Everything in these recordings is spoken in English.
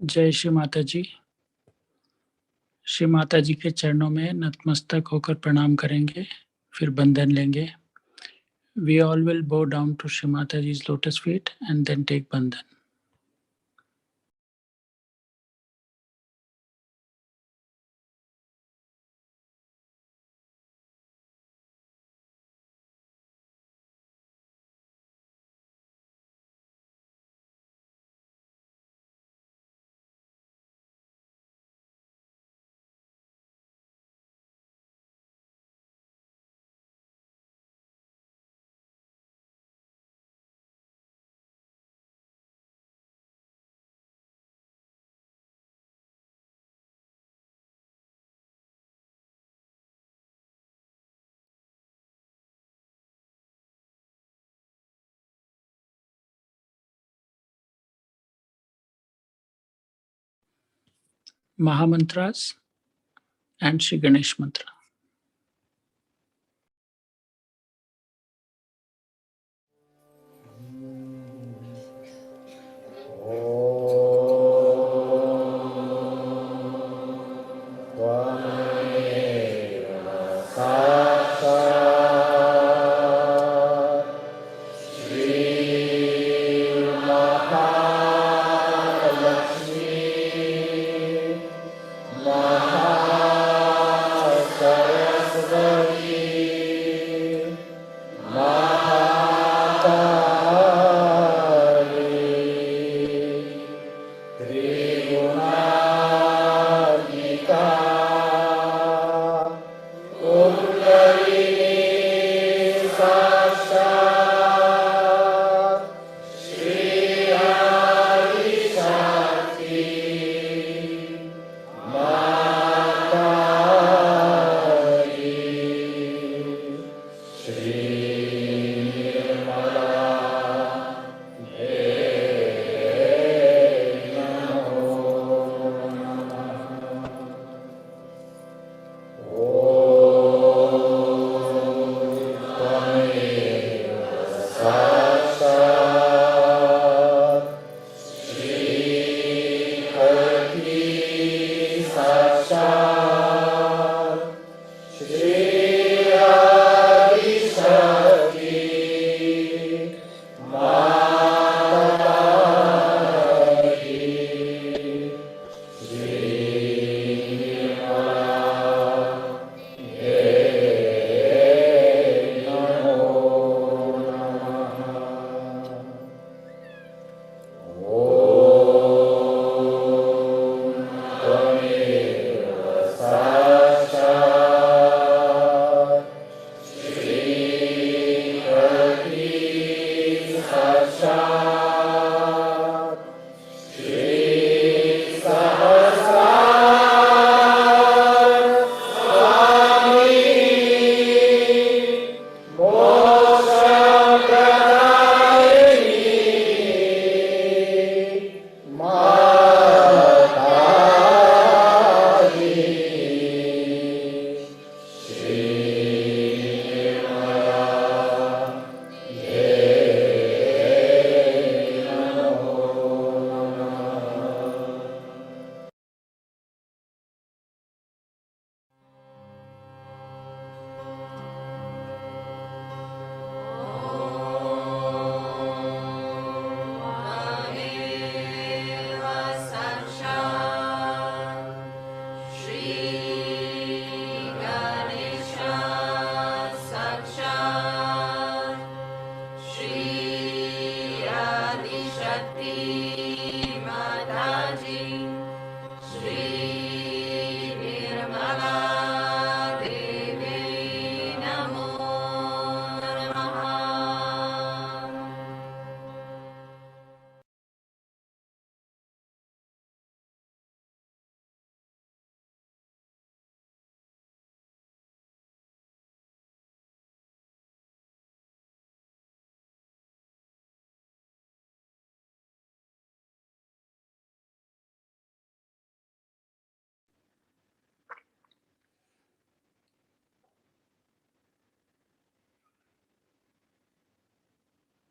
जय श्री माता जी। श्री माता जी के चरणों में नतमस्तक होकर प्रणाम करेंगे, फिर बंधन लेंगे। We all will bow down to Shri Mataji's lotus feet and then take bandhan. Mahamantras and Shri Ganesh mantra.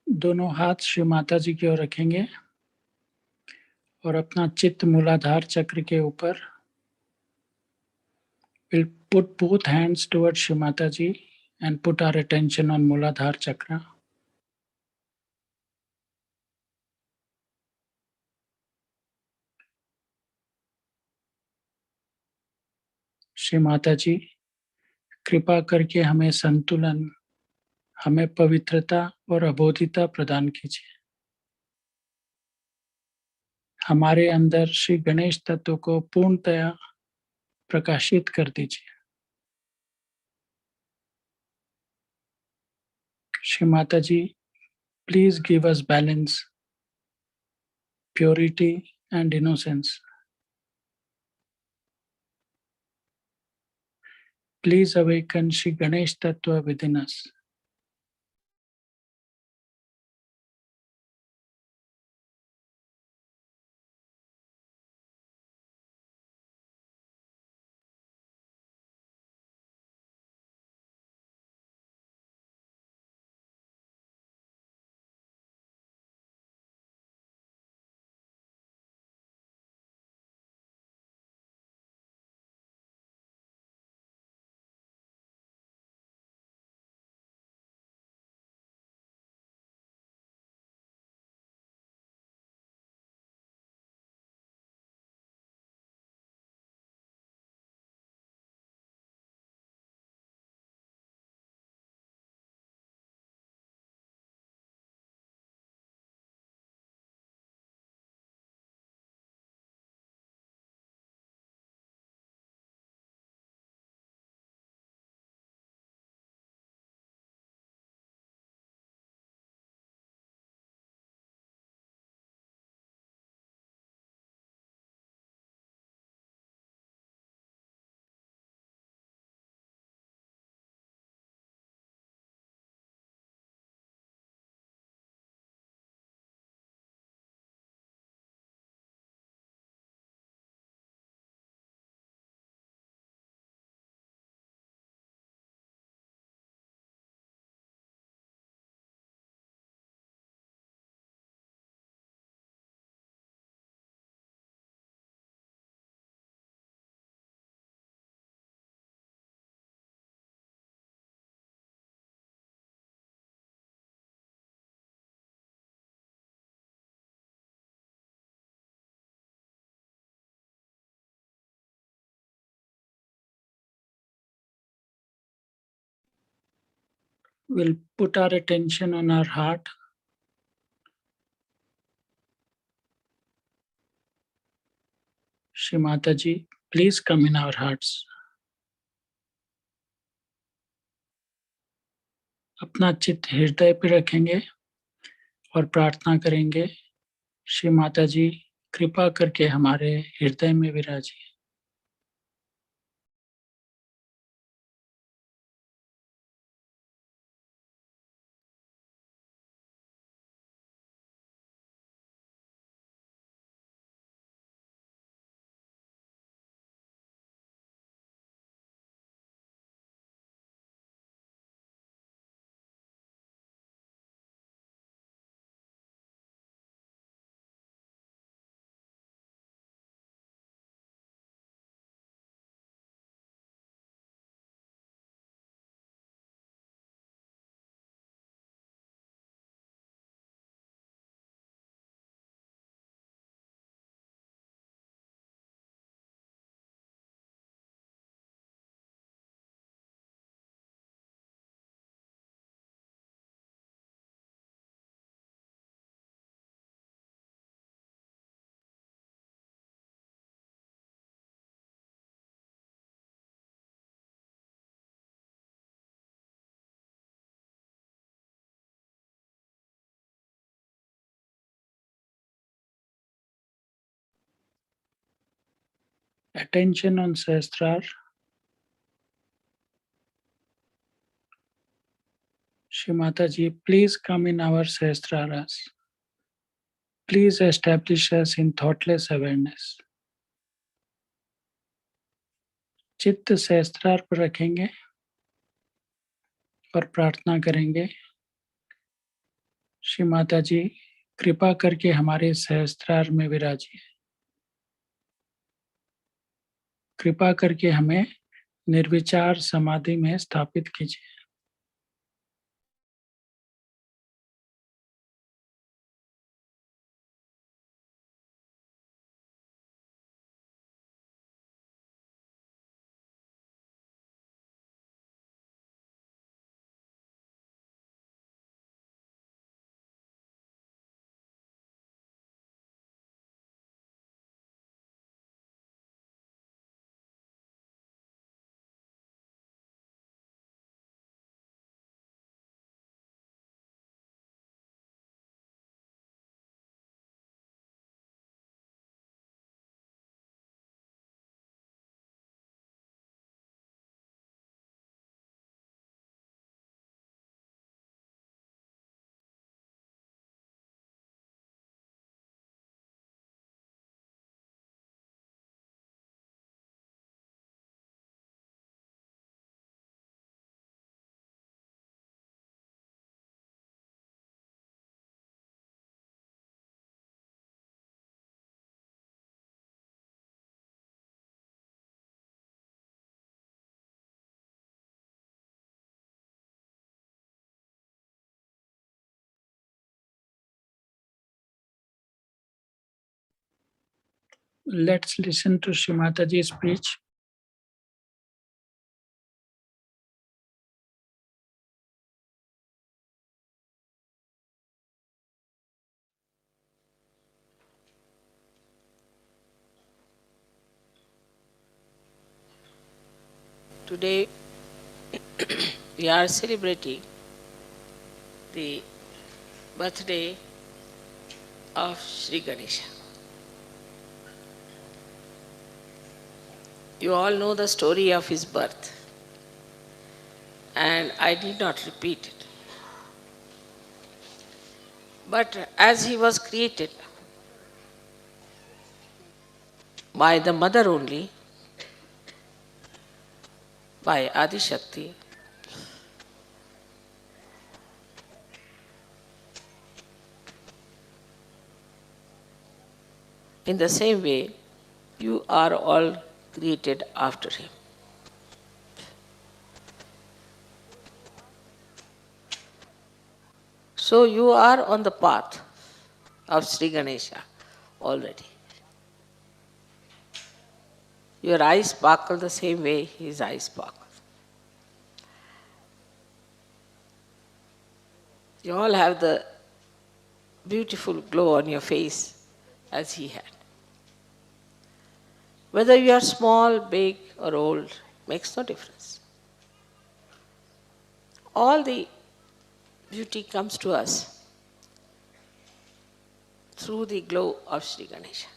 दोनों हाथ श्री माता जी की ओर रखेंगे और अपना चित्त मूलाधार चक्र के ऊपर we'll put both hands towards Shri Mataji and put our attention on Muladhara Chakra. Shri Mata जी, कृपा करके हमें संतुलन, हमें पवित्रता और अबोधिता प्रदान कीजिए। हमारे अंदर श्री गणेश तत्व को पूर्णतया प्रकाशित कर दीजिए। Shri Mata ji, please give us balance, purity and innocence. Please awaken Shri Ganesh Tattva within us. We'll put our attention on our heart. Shri Mataji, please come in our hearts. अपना चित्त हृदय पे रखेंगे और प्रार्थना करेंगे, श्री माता जी कृपा करके हमारे हृदय में विराजिए। Attention on Sahasrar. Shri Mataji, please come in our Sahasraras. Please establish us in thoughtless awareness. चित्त सहस्त्रार पर रखेंगे और प्रार्थना करेंगे, श्री माता जी कृपा करके हमारे सहस्त्रार में विराजिए। कृपा करके हमें निर्विचार समाधि में स्थापित कीजिए। Let's listen to Shri Mataji's speech. Today we are celebrating the birthday of Sri Ganesha. You all know the story of his birth, and I need not repeat it. But as he was created by the mother only, by Adi Shakti, in the same way, you are all created after him. So you are on the path of Sri Ganesha already. Your eyes sparkle the same way his eyes sparkle. You all have the beautiful glow on your face as he had. Whether you are small, big, or old makes no difference. All the beauty comes to us through the glow of Sri Ganesha.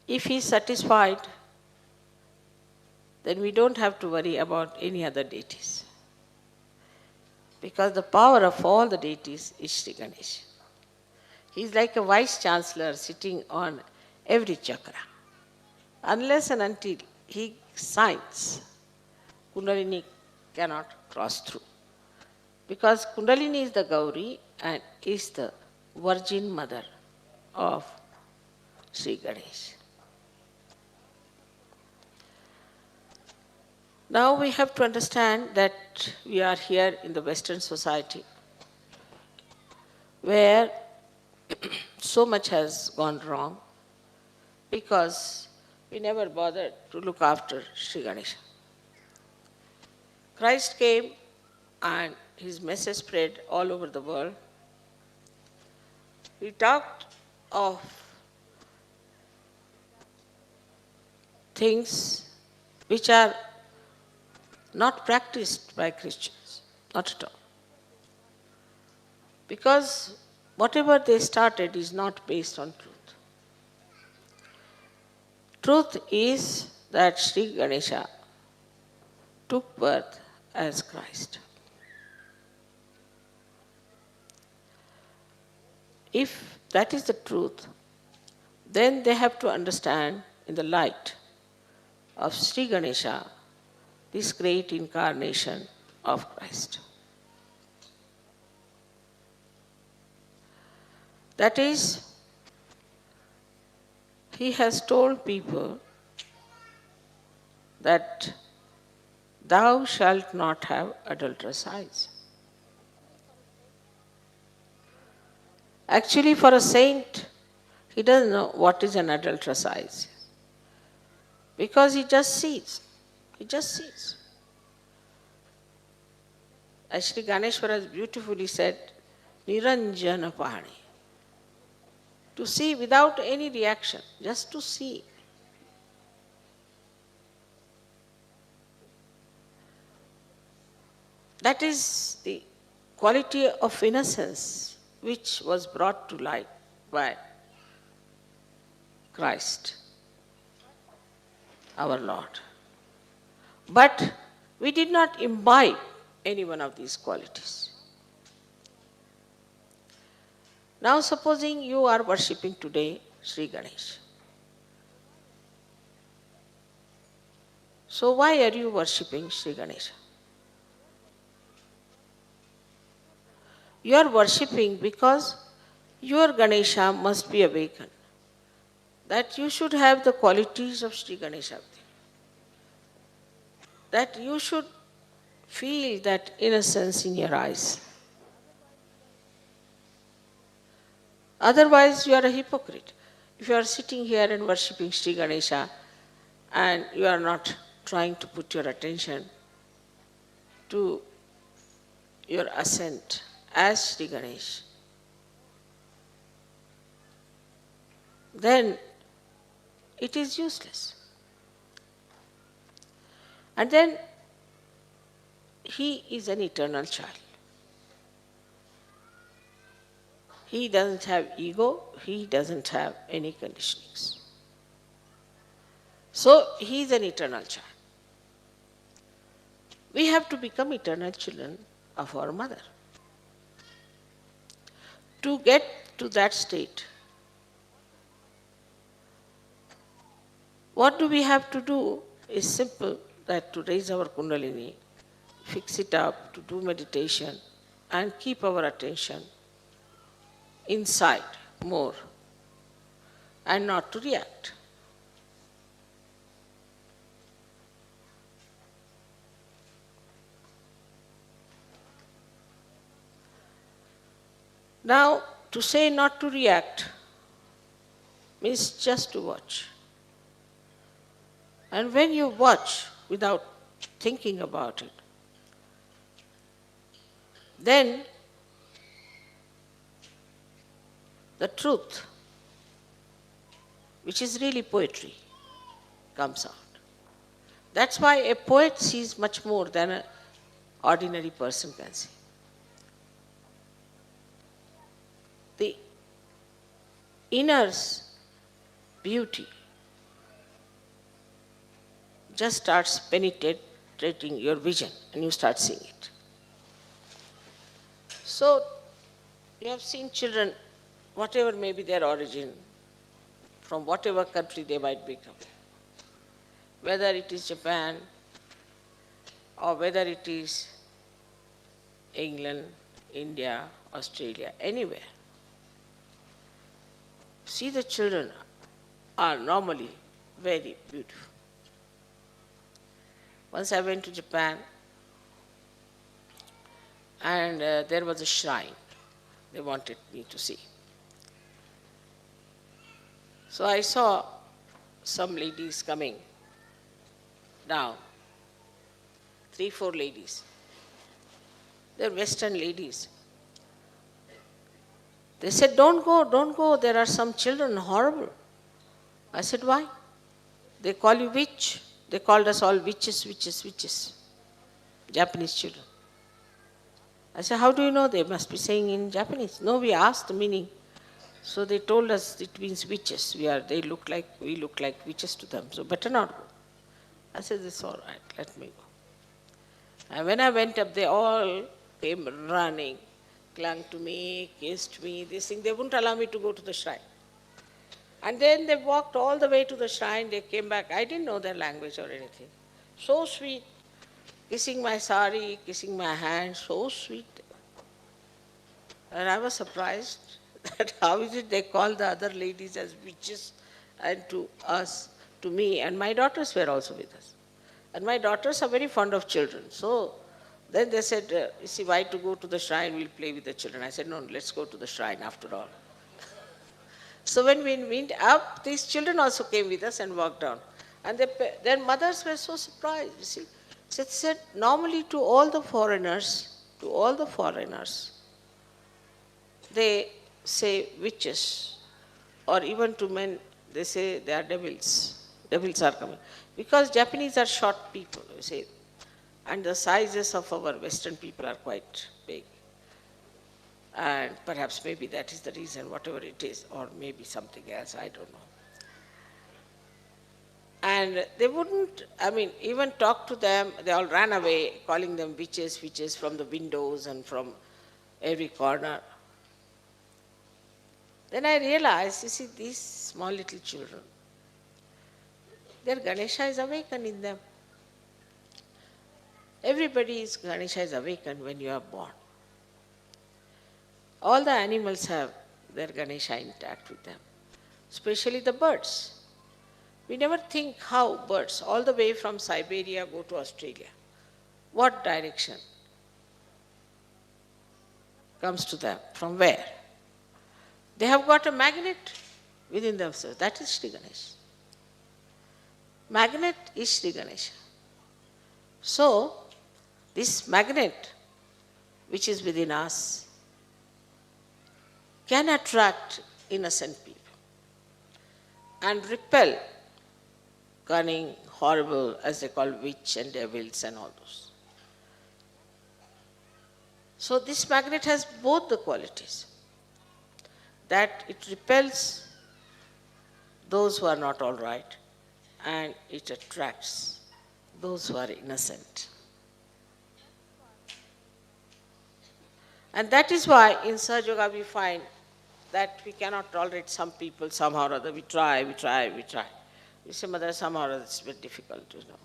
If he is satisfied, then we don't have to worry about any other deities. Because the power of all the deities is Sri Ganesha. He is like a vice chancellor sitting on every chakra. Unless and until he signs, Kundalini cannot cross through. Because Kundalini is the Gauri and is the Virgin Mother of Sri Ganesh. Now we have to understand that we are here in the Western society where so much has gone wrong because we never bothered to look after Sri Ganesha. Christ came and his message spread all over the world. He talked of things which are not practiced by Christians, not at all. Because whatever they started is not based on truth. Truth is that Sri Ganesha took birth as Christ. If that is the truth, then they have to understand in the light of Sri Ganesha this great incarnation of Christ. That is, he has told people that thou shalt not have adulterous eyes. Actually, for a saint, he doesn't know what is an adulterous eyes because he just sees. He just sees. Actually, Ganeshwara has beautifully said, Niranjana Pani. To see without any reaction, just to see. That is the quality of innocence which was brought to light by Christ, our Lord. But we did not imbibe any one of these qualities. Now, supposing you are worshipping today Sri Ganesh. So, why are you worshipping Sri Ganesha? You are worshipping because your Ganesha must be awakened. That you should have the qualities of Sri Ganesha. That you should feel that innocence in your eyes. Otherwise, you are a hypocrite. If you are sitting here and worshipping Sri Ganesha and you are not trying to put your attention to your ascent as Sri Ganesh, then it is useless. And then he is an eternal child. He doesn't have ego, he doesn't have any conditionings. So he is an eternal child. We have to become eternal children of our mother. To get to that state, what do we have to do is simple, that to raise our Kundalini, fix it up, to do meditation and keep our attention inside more and not to react. Now, to say not to react means just to watch. And when you watch without thinking about it, then the truth, which is really poetry, comes out. That's why a poet sees much more than an ordinary person can see. The inner beauty just starts penetrating your vision and you start seeing it. So, you have seen children, whatever may be their origin, from whatever country they might become, whether it is Japan or whether it is England, India, Australia, anywhere. See, the children are normally very beautiful. Once I went to Japan and there was a shrine they wanted me to see. So I saw some ladies coming down, 3-4 ladies. They're Western ladies. They said, don't go, there are some children, horrible. I said, why? They call you witch. They called us all witches, witches, witches. Japanese children. I said, how do you know? They must be saying in Japanese. No, we asked the meaning. So they told us it means witches. We look like witches to them. So better not go. I said, it's all right, let me go. And when I went up, they all came running, clung to me, kissed me, this thing. They wouldn't allow me to go to the shrine. And then they walked all the way to the shrine. They came back. I didn't know their language or anything. So sweet. Kissing my sari, kissing my hand, so sweet. And I was surprised that how is it they call the other ladies as witches and to us, to me, and my daughters were also with us. And my daughters are very fond of children. So then they said, you see, why to go to the shrine? We'll play with the children. I said, no, let's go to the shrine after all. So when we went up, these children also came with us and walked down. And their mothers were so surprised, you see. They said, normally to all the foreigners, they say witches, or even to men, they say they are devils. Devils are coming. Because Japanese are short people, you see, and the sizes of our Western people are quite big. And perhaps maybe that is the reason, whatever it is, or maybe something else, I don't know. And they wouldn't, even talk to them. They all ran away, calling them witches, witches from the windows and from every corner. Then I realized, you see, these small little children, their Ganesha is awakened in them. Everybody's Ganesha is awakened when you are born. All the animals have their Ganesha intact with them, especially the birds. We never think how birds, all the way from Siberia, go to Australia. What direction comes to them? From where? They have got a magnet within themselves. That is Sri Ganesh. Magnet is Sri Ganesha. So, this magnet which is within us can attract innocent people and repel cunning, horrible, as they call witch and devils and all those. So this magnet has both the qualities, that it repels those who are not all right and it attracts those who are innocent. And that is why in Sahaja Yoga we find that we cannot tolerate some people somehow or other. We try. You say, Mother, somehow or other it's very difficult, you know.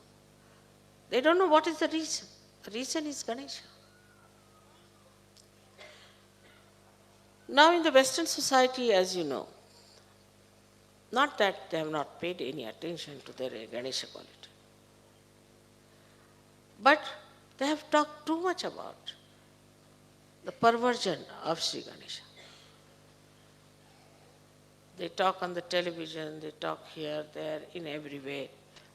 They don't know what is the reason. The reason is Ganesha. Now in the Western society, as you know, not that they have not paid any attention to their Ganesha quality, but they have talked too much about the perversion of Sri Ganesha. They talk on the television, they talk here, there, in every way.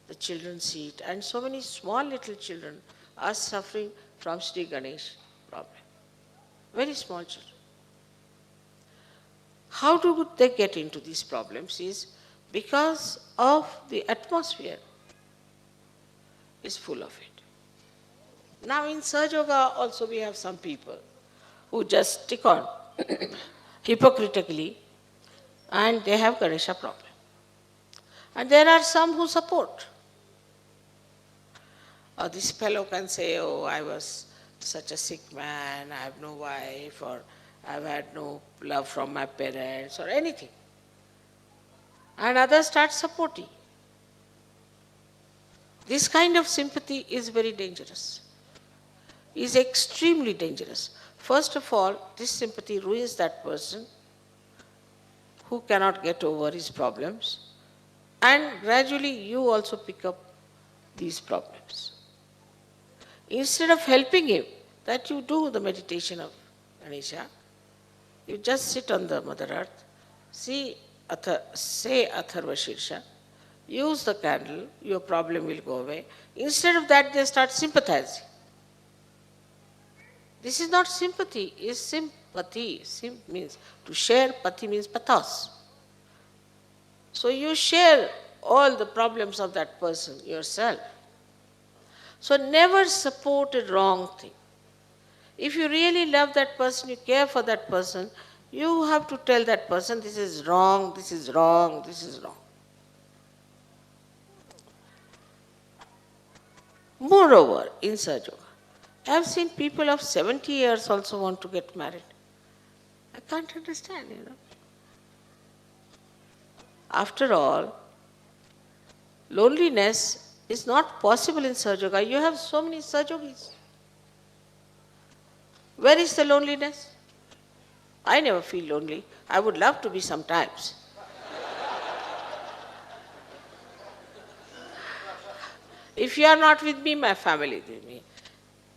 The children see it, and so many small little children are suffering from Sri Ganesh problem. Very small children. How do they get into these problems is because of the atmosphere is full of it. Now in Sahaja Yoga also we have some people who just stick on hypocritically and they have Ganesha problem. And there are some who support. This fellow can say, oh, I was such a sick man, I have no wife, or I've had no love from my parents, or anything. And others start supporting. This kind of sympathy is very dangerous, is extremely dangerous. First of all, this sympathy ruins that person who cannot get over his problems, and gradually you also pick up these problems. Instead of helping him, that you do the meditation of Ganesha, you just sit on the Mother Earth, say Atharva Shirsha, use the candle, your problem will go away. Instead of that, they start sympathizing. This is not sympathy, it's sympathy. Sim means to share, pati means pathos. So you share all the problems of that person yourself. So never support a wrong thing. If you really love that person, you care for that person, you have to tell that person, this is wrong, this is wrong, this is wrong. Moreover, in Sahaja Yoga, I have seen people of 70 years also want to get married. I can't understand, you know. After all, loneliness is not possible in Sahaja Yoga. You have so many Sahaja Yogis. Where is the loneliness? I never feel lonely. I would love to be sometimes. If you are not with me, my family is with me.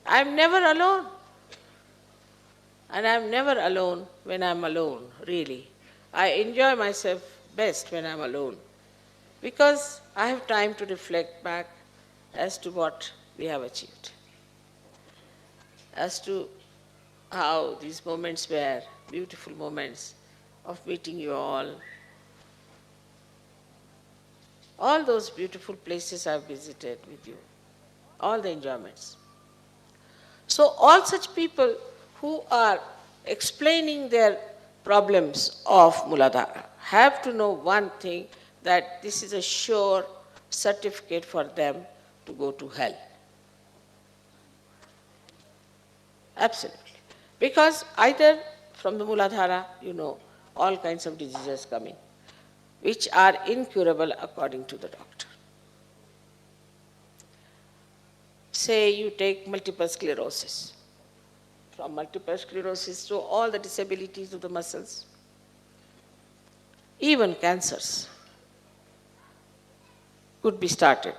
I am never alone. And I am never alone when I am alone, really. I enjoy myself best when I am alone because I have time to reflect back as to what we have achieved, as to how these moments were beautiful moments of meeting you all those beautiful places I've visited with you, all the enjoyments. So all such people who are explaining their problems of Muladhara have to know one thing, that this is a sure certificate for them to go to hell. Absolutely. Because either from the Muladhara, all kinds of diseases coming, which are incurable according to the doctor. Say you take multiple sclerosis. From multiple sclerosis to all the disabilities of the muscles, even cancers could be started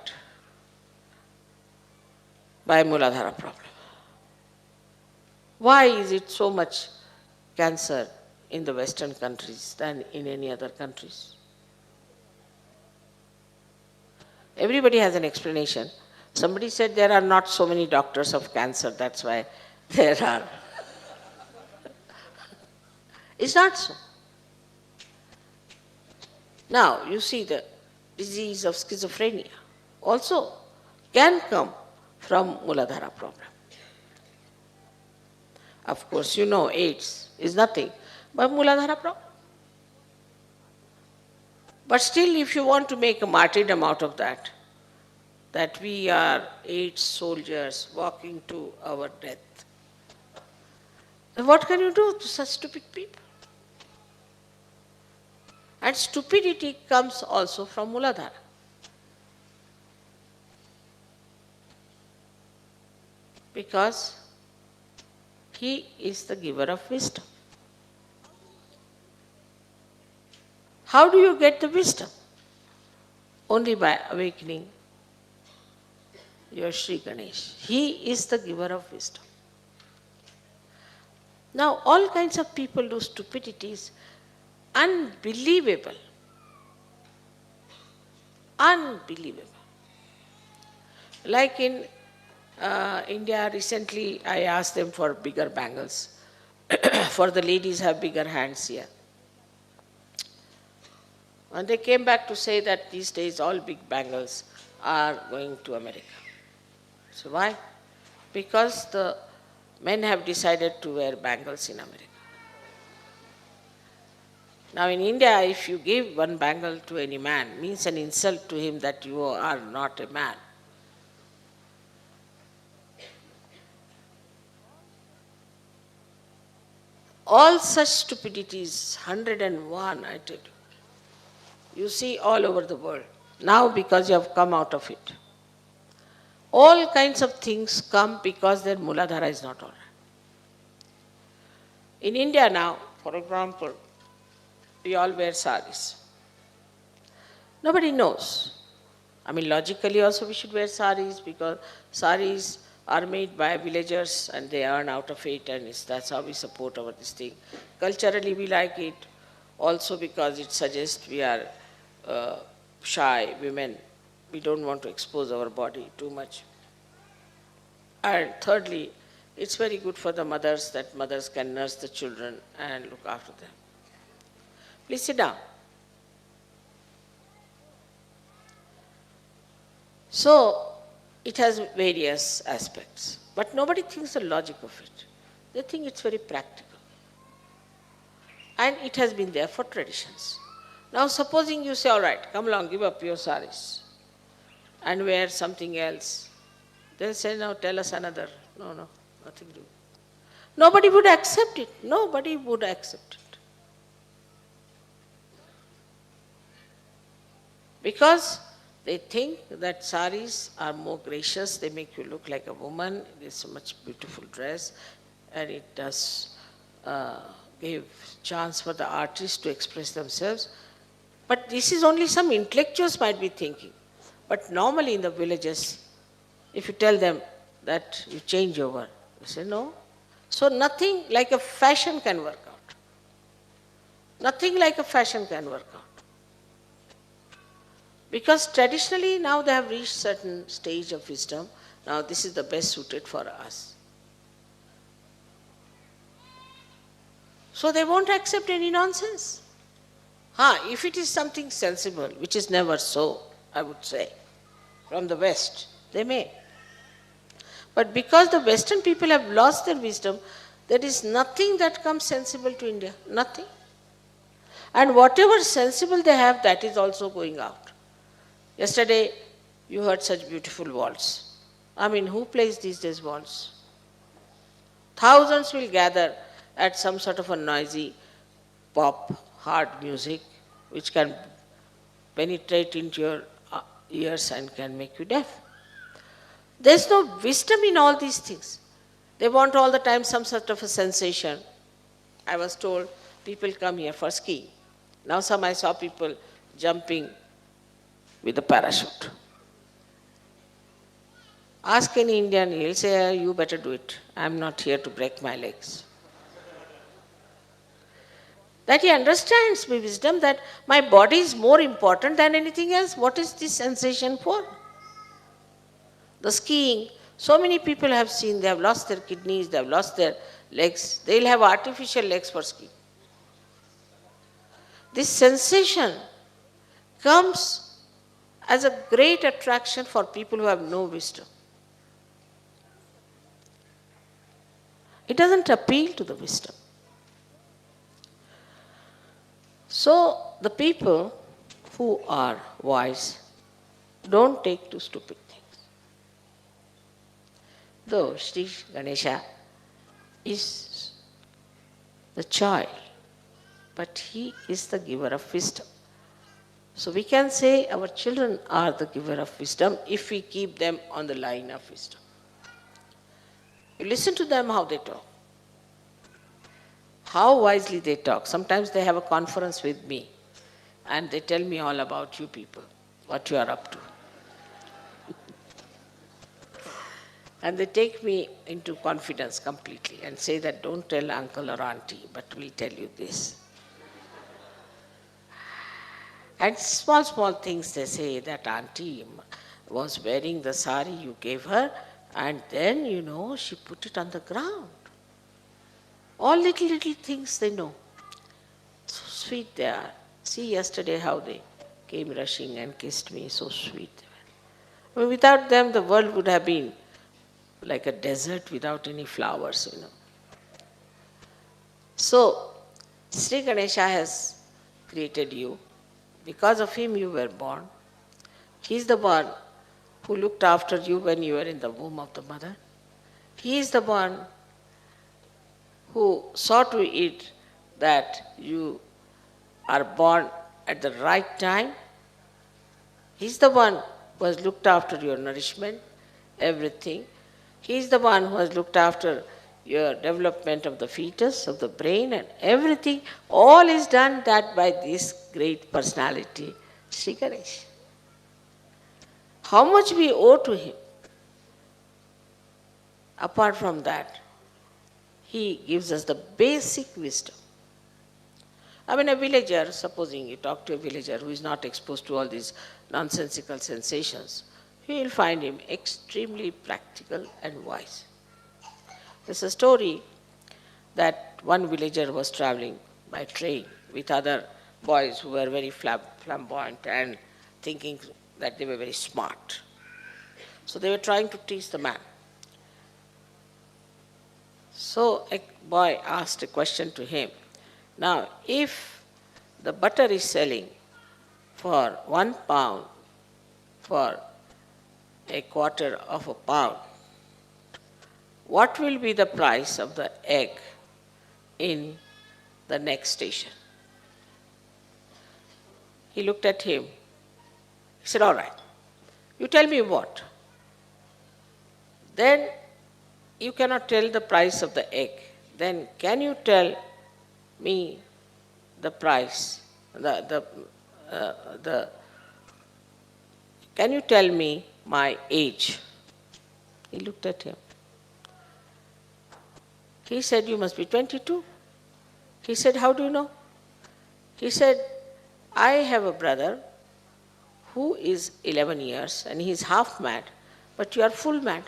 by Muladhara problem. Why is it so much cancer in the Western countries than in any other countries? Everybody has an explanation. Somebody said there are not so many doctors of cancer, that's why there are. It's not so. Now, you see the disease of schizophrenia also can come from Muladhara problem. Of course, AIDS is nothing but Muladhara problem. But still, if you want to make a martyrdom out of that we are AIDS soldiers walking to our death, then what can you do to such stupid people? And stupidity comes also from Muladhara. Because he is the giver of wisdom. How do you get the wisdom? Only by awakening your Shree Ganesh. He is the giver of wisdom. Now, all kinds of people do stupidities, unbelievable. Unbelievable. Like in India, recently I asked them for bigger bangles. For the ladies have bigger hands here. And they came back to say that these days all big bangles are going to America. So why? Because the men have decided to wear bangles in America. Now in India, if you give one bangle to any man, means an insult to him that you are not a man. All such stupidities, 101, I tell you. You see all over the world. Now because you have come out of it. All kinds of things come because their Muladhara is not all right. In India now, for example, we all wear saris. Nobody knows. I mean, logically also we should wear saris because saris are made by villagers and they earn out of it, and that's how we support our this thing. Culturally we like it also because it suggests we are shy women. We don't want to expose our body too much. And thirdly, it's very good for the mothers that mothers can nurse the children and look after them. Please sit down. So, it has various aspects, but nobody thinks the logic of it. They think it's very practical. And it has been there for traditions. Now, supposing you say, all right, come along, give up your saris and wear something else. They'll say, now tell us another. No, nothing to do. Nobody would accept it. Nobody would accept it. Because they think that saris are more gracious, they make you look like a woman, it is so much beautiful dress, and it does give chance for the artists to express themselves. But this is only some intellectuals might be thinking. But normally in the villages, if you tell them that you change over, they say no. So nothing like a fashion can work out. Nothing like a fashion can work out. Because traditionally now they have reached certain stage of wisdom. Now this is the best suited for us. So they won't accept any nonsense. If it is something sensible, which is never so, I would say, from the West, they may. But because the Western people have lost their wisdom, there is nothing that comes sensible to India. Nothing. And whatever sensible they have, that is also going out. Yesterday, you heard such beautiful waltz. I mean, who plays these days waltz? Thousands will gather at some sort of a noisy pop, hard music, which can penetrate into your ears and can make you deaf. There's no wisdom in all these things. They want all the time some sort of a sensation. I was told people come here for skiing. Now I saw people jumping with a parachute. Ask any Indian, he'll say, you better do it. I'm not here to break my legs. That he understands by wisdom that my body is more important than anything else. What is this sensation for? The skiing, so many people have seen, they have lost their kidneys, they have lost their legs. They'll have artificial legs for skiing. This sensation comes as a great attraction for people who have no wisdom. It doesn't appeal to the wisdom. So the people who are wise don't take to stupid things. Though Sri Ganesha is the child, but he is the giver of wisdom. So we can say our children are the giver of wisdom if we keep them on the line of wisdom. You listen to them how they talk. How wisely they talk. Sometimes they have a conference with me and they tell me all about you people, what you are up to. And they take me into confidence completely and say that don't tell uncle or auntie, but we'll tell you this. And small things they say that auntie was wearing the sari you gave her and then, she put it on the ground. All little things they know. So sweet they are. See yesterday how they came rushing and kissed me, so sweet they were. Without them the world would have been like a desert without any flowers, So, Sri Ganesha has created you. Because of him you were born. He is the one who looked after you when you were in the womb of the mother. He is the one who saw to it that you are born at the right time. He is the one who has looked after your nourishment, everything. He is the one who has looked after your development of the fetus, of the brain and everything. All is done that by this great personality, Sri Ganesh. How much we owe to him? Apart from that, he gives us the basic wisdom. A villager, supposing you talk to a villager who is not exposed to all these nonsensical sensations, you will find him extremely practical and wise. There's a story that one villager was traveling by train with other boys who were very flamboyant and thinking that they were very smart. So they were trying to teach the man. So a boy asked a question to him. Now, if the butter is selling for £1 for a quarter of a pound, what will be the price of the egg in the next station? He looked at him. He said, all right, you tell me what? Then you cannot tell the price of the egg. Then can you tell me the price, can you tell me my age? He looked at him. He said, "You must be 22." He said, "How do you know?" He said, "I have a brother who is 11 years and he is half mad, but you are full mad."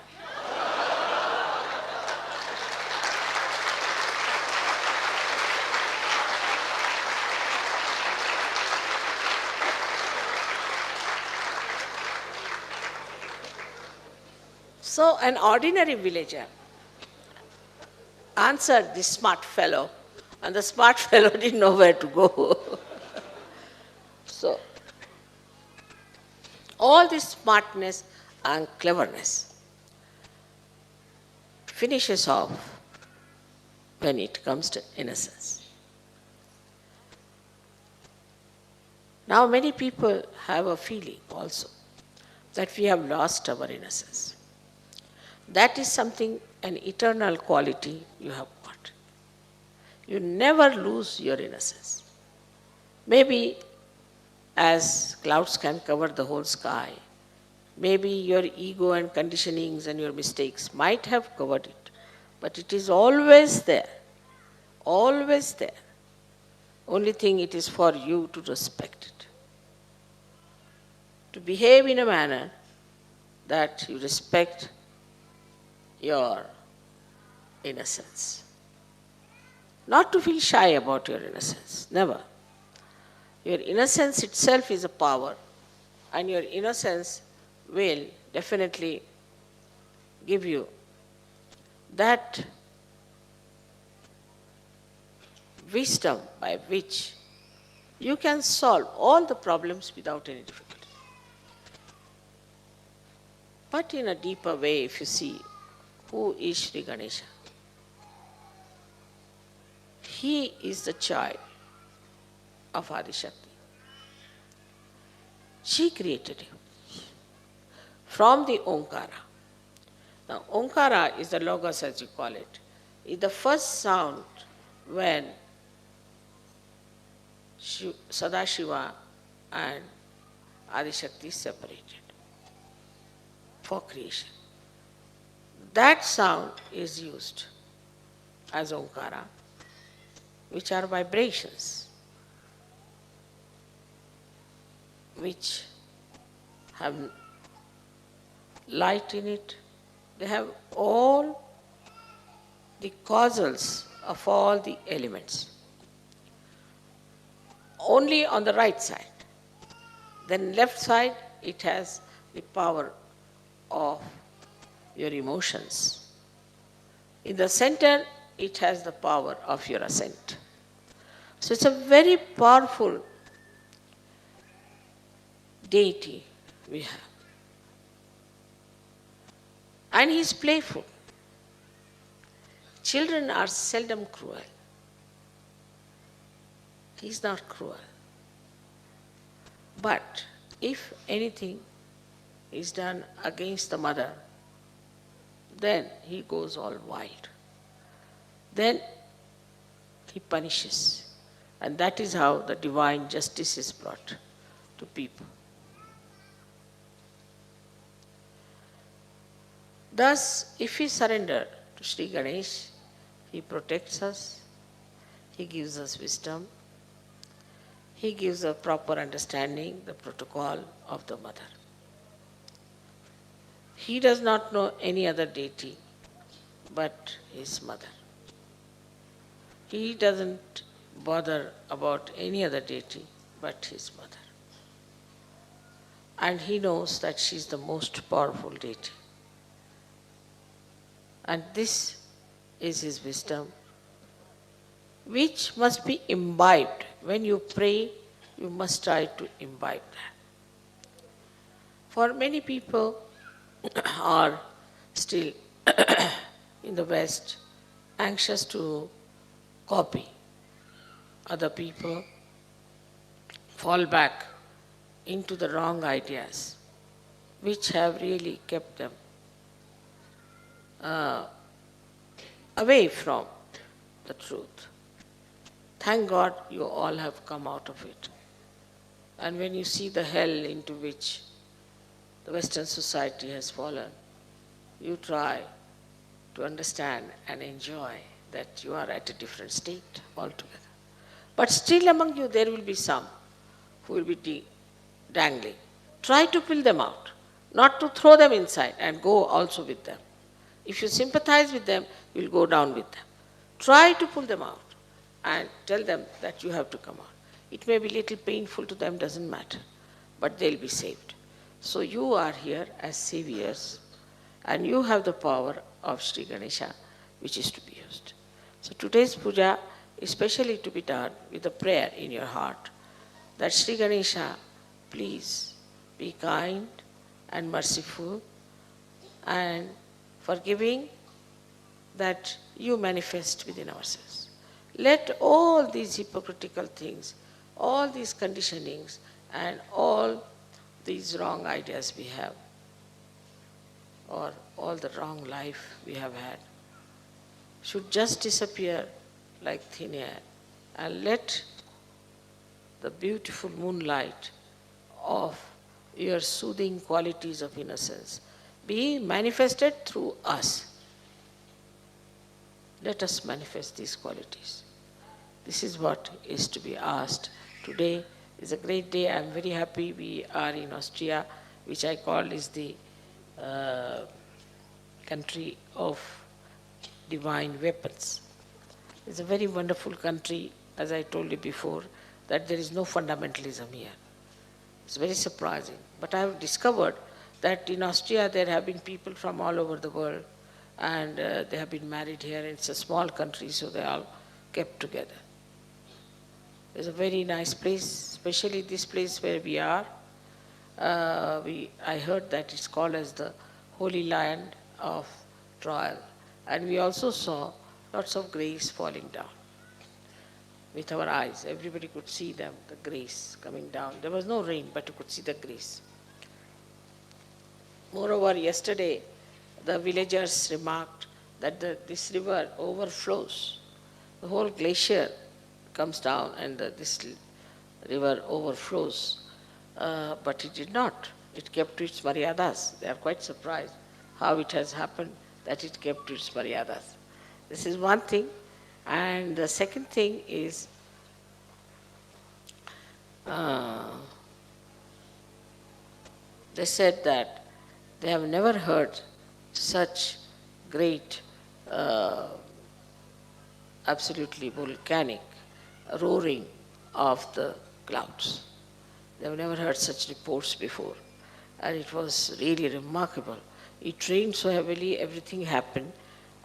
So an ordinary villager answered this smart fellow, and the smart fellow didn't know where to go. So all this smartness and cleverness finishes off when it comes to innocence. Now many people have a feeling also that we have lost our innocence. That is something, an eternal quality you have got. You never lose your innocence. Maybe as clouds can cover the whole sky, maybe your ego and conditionings and your mistakes might have covered it, but it is always there, always there. Only thing, it is for you to respect it, to behave in a manner that you respect your innocence. Not to feel shy about your innocence, never. Your innocence itself is a power, and your innocence will definitely give you that wisdom by which you can solve all the problems without any difficulty. But in a deeper way, if you see, who is Sri Ganesha? He is the child of Adi Shakti. She created him from the Omkara. Now, Omkara is the logos, as you call it. It's the first sound when Sadashiva and Adi Shakti separated for creation. That sound is used as Omkara, which are vibrations, which have light in it. They have all the causals of all the elements. Only on the right side. Then left side, it has the power of your emotions. In the center, it has the power of your ascent. So it's a very powerful deity we have. And he is playful. Children are seldom cruel. He is not cruel. But if anything is done against the mother, then he goes all wild. Then he punishes. And that is how the divine justice is brought to people. Thus, if we surrender to Sri Ganesh, he protects us, he gives us wisdom, he gives a proper understanding, the protocol of the mother. He does not know any other deity but his mother. He doesn't bother about any other deity but his mother. And he knows that she is the most powerful deity. And this is his wisdom, which must be imbibed. When you pray, you must try to imbibe that. For many people are still in the West anxious to copy other people, fall back into the wrong ideas, which have really kept them away from the truth. Thank God you all have come out of it. And when you see the hell into which the Western society has fallen, you try to understand and enjoy that you are at a different state altogether. But still among you there will be some who will be dangling. Try to pull them out, not to throw them inside and go also with them. If you sympathize with them, you will go down with them. Try to pull them out and tell them that you have to come out. It may be little painful to them, doesn't matter, but they'll be saved. So you are here as saviors, and you have the power of Sri Ganesha, which is to be used. So today's puja is specially to be done with a prayer in your heart that Sri Ganesha, please be kind and merciful and forgiving, that you manifest within ourselves. Let all these hypocritical things, all these conditionings, and all these wrong ideas we have, or all the wrong life we have had, should just disappear like thin air, and let the beautiful moonlight of your soothing qualities of innocence be manifested through us. Let us manifest these qualities. This is what is to be asked. Today is a great day. I am very happy we are in Austria, which I call is the country of divine weapons. It's a very wonderful country, as I told you before, that there is no fundamentalism here. It's very surprising. But I have discovered that in Austria there have been people from all over the world, and they have been married here. It's a small country, so they all kept together. It's a very nice place, especially this place where we are. I heard that it's called as the Holy Land of Trial. And we also saw lots of grace falling down with our eyes. Everybody could see them, the grace coming down. There was no rain, but you could see the grace. Moreover, yesterday, the villagers remarked that this river overflows. The whole glacier comes down and this river overflows. But it did not. It kept to its maryadas. They are quite surprised how it has happened that it kept to its maryadas. This is one thing. And the second thing is they said that they have never heard such great, absolutely volcanic roaring of the clouds. They have never heard such reports before. And it was really remarkable. It rained so heavily, everything happened,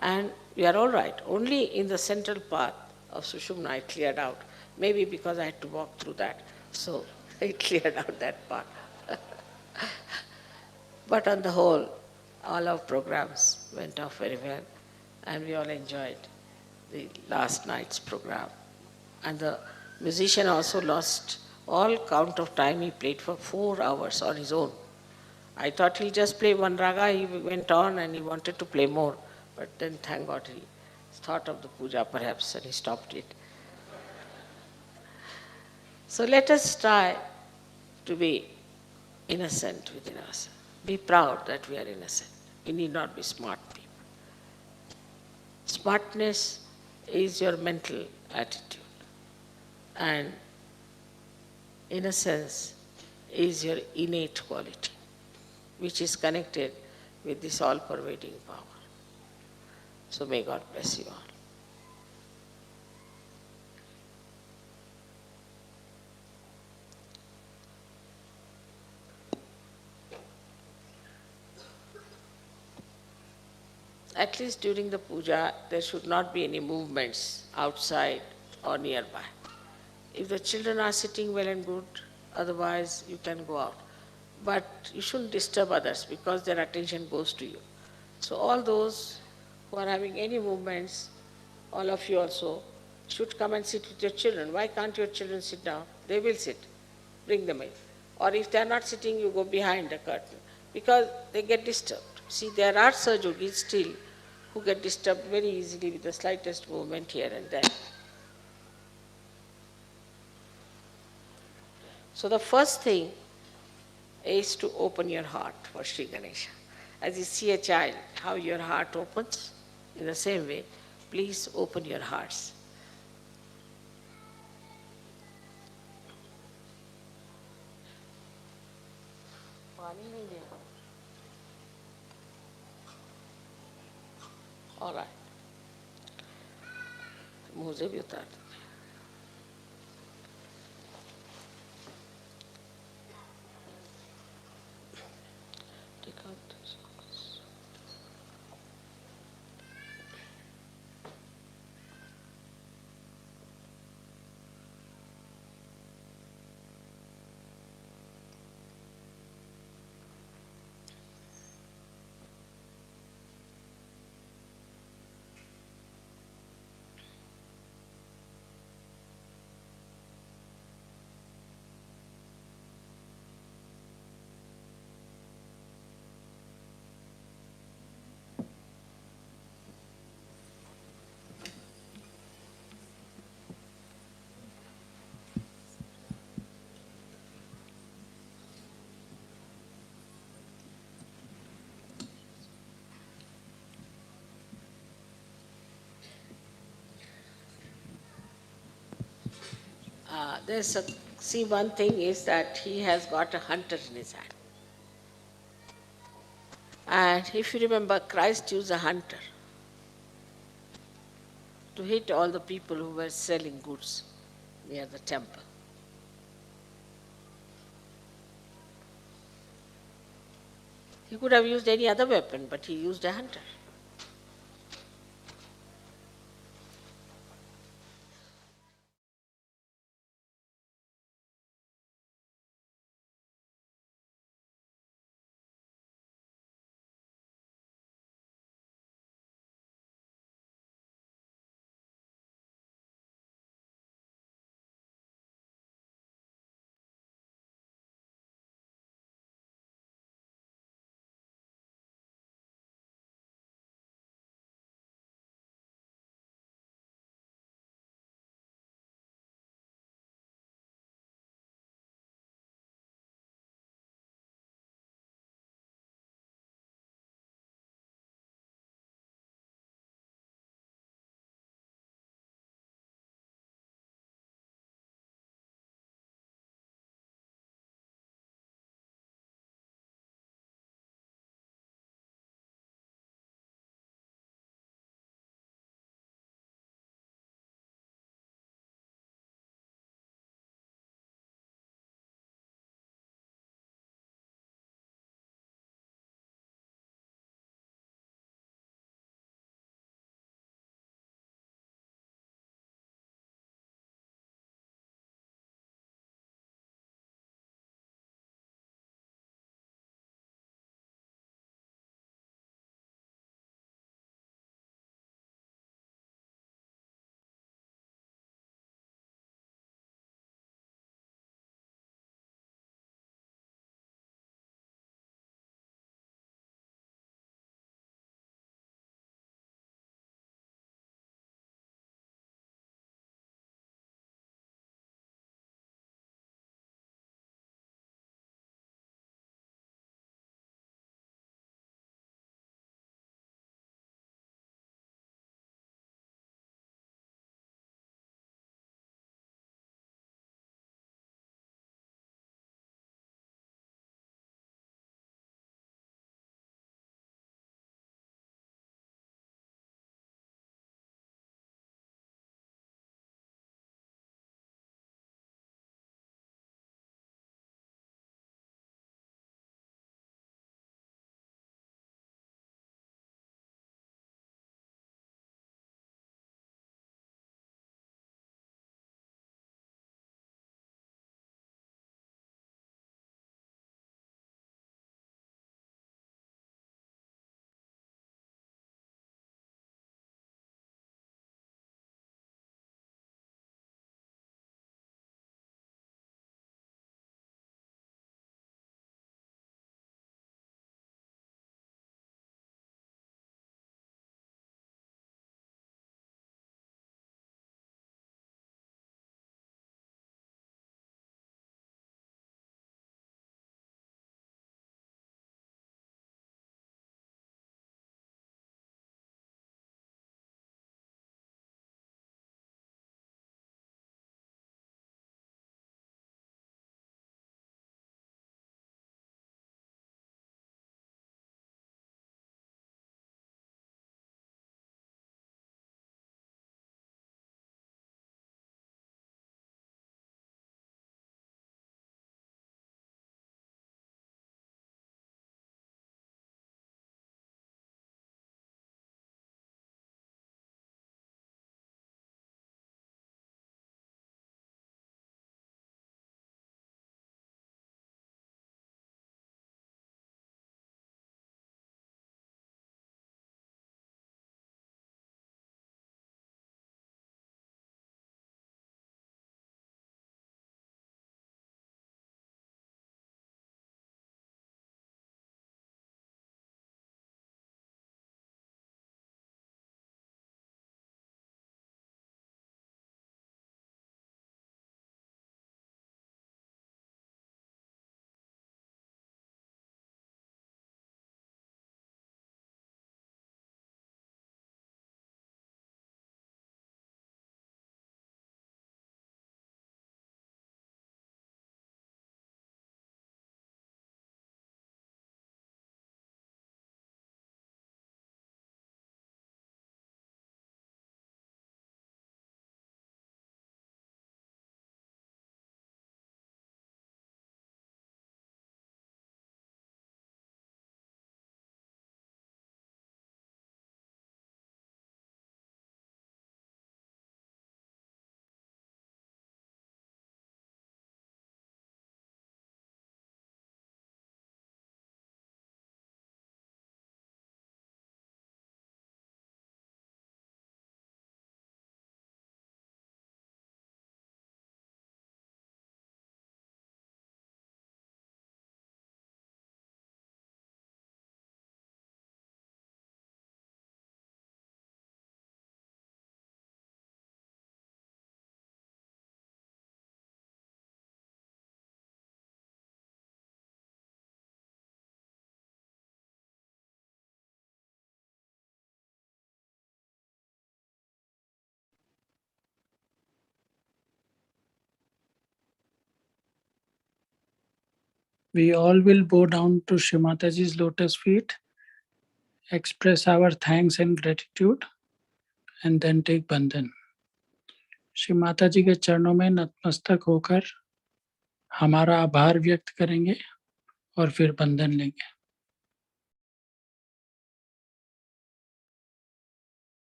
and we are all right. Only in the central part of Sushumna it cleared out. Maybe because I had to walk through that, so it cleared out that part. But on the whole, all our programs went off very well, and we all enjoyed the last night's program. And the musician also lost all count of time. He played for 4 hours on his own. I thought he'll just play one raga. He went on and he wanted to play more. But then, thank God, he thought of the puja perhaps and he stopped it. So let us try to be innocent within us. Be proud that we are innocent. We need not be smart people. Smartness is your mental attitude, and innocence is your innate quality, which is connected with this all-pervading power. So may God bless you all. At least during the puja, there should not be any movements outside or nearby. If the children are sitting well and good, otherwise you can go out. But you shouldn't disturb others because their attention goes to you. So all those who are having any movements, all of you also, should come and sit with your children. Why can't your children sit down? They will sit. Bring them in. Or if they are not sitting, you go behind the curtain because they get disturbed. See, there are Sahajogis still who get disturbed very easily with the slightest movement here and there. So the first thing is to open your heart for Sri Ganesha. As you see a child, how your heart opens, in the same way, please open your hearts. All right. मुझे भी उतार दो. Take out this. See, one thing is that he has got a hunter in his hand. And if you remember, Christ used a hunter to hit all the people who were selling goods near the temple. He could have used any other weapon, but he used a hunter. We all will bow down to Shri Mataji's lotus feet, express our thanks and gratitude, and then take bandhan. Shri Mata जी के चरणों में नतमस्तक होकर हमारा आभार व्यक्त करेंगे और फिर बंधन लेंगे.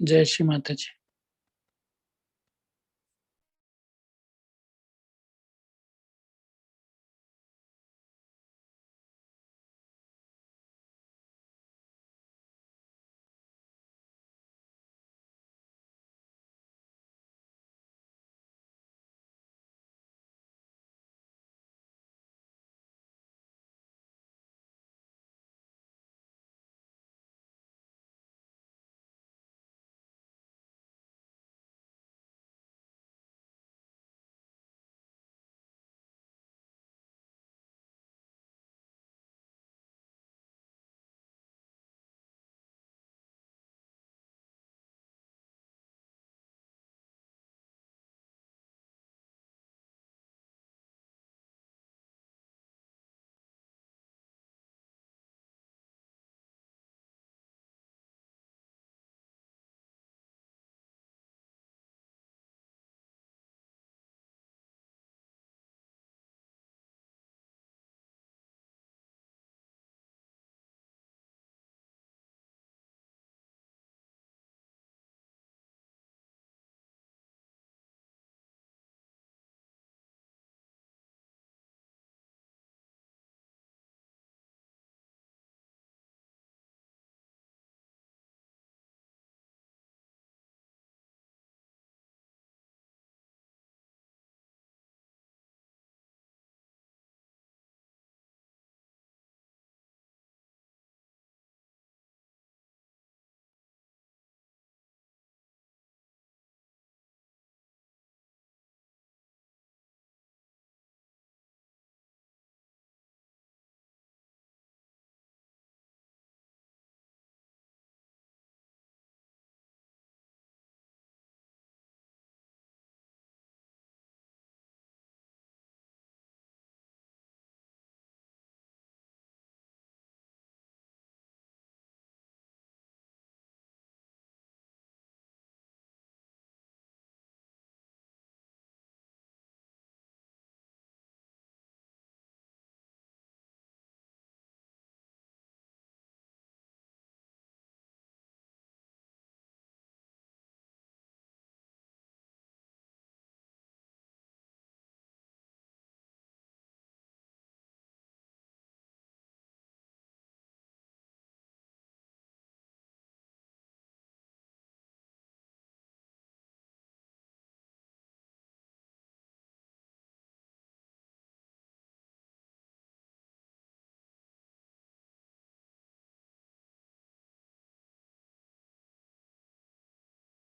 जय श्री माता जी.